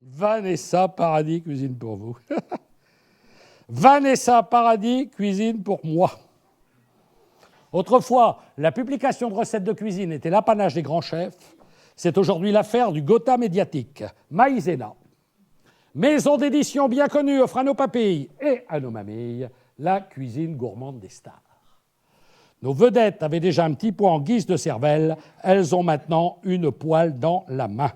Vanessa Paradis cuisine pour vous. Vanessa Paradis cuisine pour moi. Autrefois, la publication de recettes de cuisine était l'apanage des grands chefs. C'est aujourd'hui l'affaire du Gotha médiatique. Maïzena, maison d'édition bien connue, offre à nos papilles et à nos mamies la cuisine gourmande des stars. Nos vedettes avaient déjà un petit poids en guise de cervelle. Elles ont maintenant une poêle dans la main.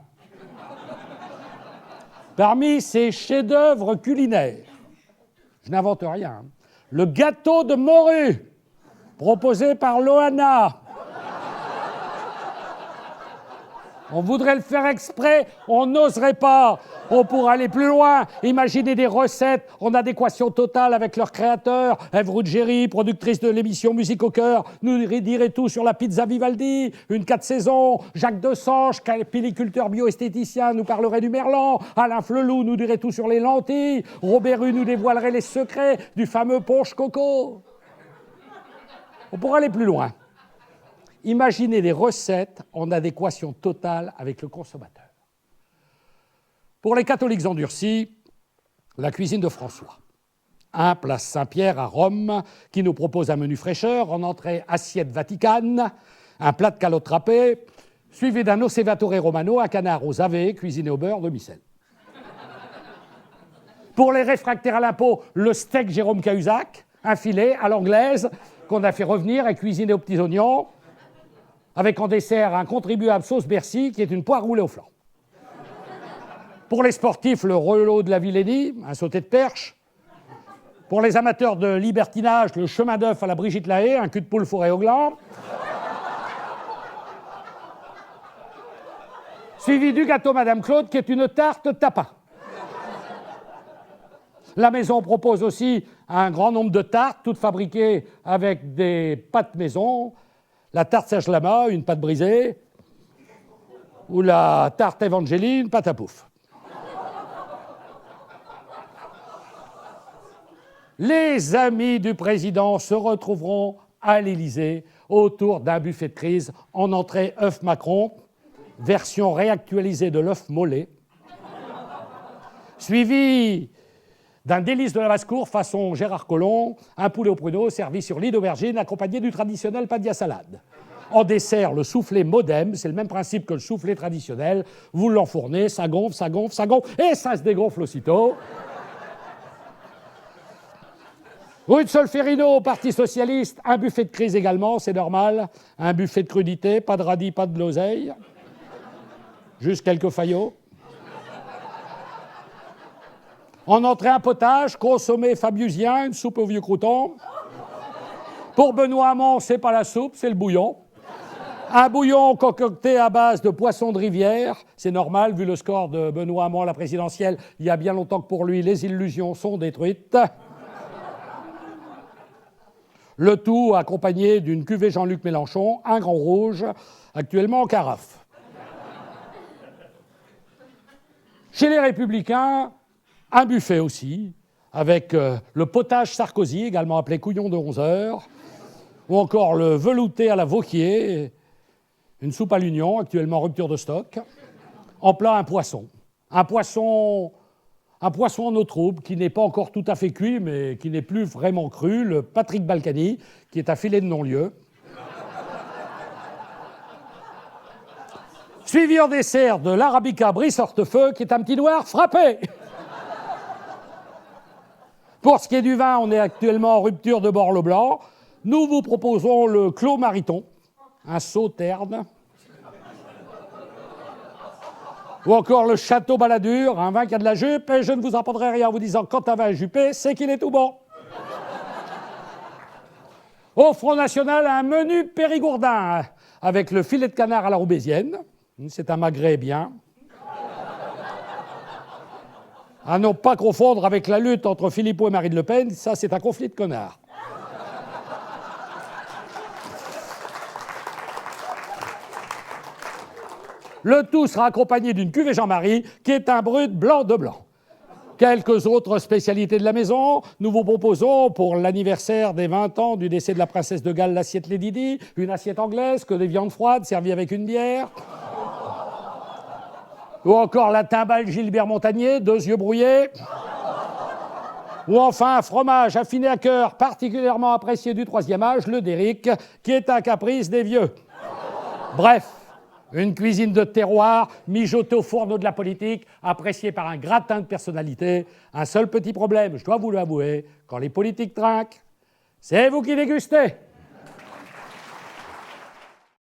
Parmi ces chefs-d'œuvre culinaires, je n'invente rien, le gâteau de morue, proposé par Loana. On voudrait le faire exprès, on n'oserait pas. On pourrait aller plus loin, imaginer des recettes en adéquation totale avec leur créateur. Ève Ruggieri, productrice de l'émission Musique au cœur, nous dirait tout sur la pizza Vivaldi, une 4 saisons. Jacques Desange, pelliculteur bioesthéticien, nous parlerait du merlan. Alain Flelou nous dirait tout sur les lentilles. Robert Hue nous dévoilerait les secrets du fameux punch coco. On pourrait aller plus loin. Imaginez des recettes en adéquation totale avec le consommateur. Pour les catholiques endurcis, la cuisine de François. 1 place Saint-Pierre à Rome, qui nous propose un menu fraîcheur, en entrée assiette Vaticane, un plat de calotte râpée, suivi d'un osservatore romano, un canard aux ave, cuisiné au beurre de micelle. Pour les réfractaires à l'impôt, le steak Jérôme Cahuzac, un filet à l'anglaise, qu'on a fait revenir et cuisiné aux petits oignons, avec en dessert un contribuable sauce Bercy, qui est une poire roulée au flanc. Pour les sportifs, le relot de la Villénie, un sauté de perche. Pour les amateurs de libertinage, le chemin d'œuf à la Brigitte Lahaye, un cul de poule fourré au gland. Suivi du gâteau Madame Claude, qui est une tarte tapas. La maison propose aussi un grand nombre de tartes, toutes fabriquées avec des pâtes maison. La tarte Serge-Lama, une pâte brisée. Ou la tarte Evangélie, une pâte à pouf. Les amis du président se retrouveront à l'Élysée autour d'un buffet de crise en entrée œuf Macron, version réactualisée de l'œuf mollet, suivi d'un délice de la basse-cour façon Gérard Collomb, un poulet au pruneau servi sur lit d'aubergine accompagné du traditionnel padia salade. En dessert, le soufflé modem, c'est le même principe que le soufflé traditionnel. Vous l'enfournez, ça gonfle, ça gonfle, ça gonfle, et ça se dégonfle aussitôt. Rue de Solferino au Parti socialiste, un buffet de crise également, c'est normal. Un buffet de crudité, pas de radis, pas de l'oseille. Juste quelques faillots. En entrée, un potage, consommé fabiusien, une soupe au vieux crouton. Pour Benoît Hamon, c'est pas la soupe, c'est le bouillon. Un bouillon concocté à base de poissons de rivière. C'est normal, vu le score de Benoît Hamon à la présidentielle, il y a bien longtemps que pour lui, les illusions sont détruites. Le tout accompagné d'une cuvée Jean-Luc Mélenchon, un grand rouge, actuellement en carafe. Chez les Républicains, un buffet aussi, avec le potage Sarkozy, également appelé couillon de 11 heures, ou encore le velouté à la Vauquier, une soupe à l'union, actuellement en rupture de stock. En plat, un poisson. Un poisson en eau trouble, qui n'est pas encore tout à fait cuit, mais qui n'est plus vraiment cru, le Patrick Balkany, qui est un filet de non-lieu. Suivi en dessert de l'Arabica Brice Hortefeux, qui est un petit noir frappé. Pour ce qui est du vin, on est actuellement en rupture de Bordeaux blanc. Nous vous proposons le Clos Mariton, un sauterne. Ou encore le Château Balladur, un vin qui a de la jupe, et je ne vous apprendrai rien en vous disant quand un vin est jupé, c'est qu'il est tout bon. Au Front National, un menu périgourdin, avec le filet de canard à la roubaisienne. C'est un magret bien. À ne pas confondre avec la lutte entre Philippot et Marine Le Pen, ça c'est un conflit de connards. Le tout sera accompagné d'une cuvée Jean-Marie, qui est un brut blanc de blanc. Quelques autres spécialités de la maison. Nous vous proposons, pour l'anniversaire des 20 ans du décès de la princesse de Galles, l'assiette Lady Di, une assiette anglaise, que des viandes froides servies avec une bière. Ou encore la timbale Gilbert Montagnier, 2 yeux brouillés. Ou enfin un fromage affiné à cœur, particulièrement apprécié du 3e âge, le Déric, qui est un caprice des vieux. Bref, une cuisine de terroir, mijotée au fourneau de la politique, appréciée par un gratin de personnalité. Un seul petit problème, je dois vous l'avouer, quand les politiques trinquent, c'est vous qui dégustez.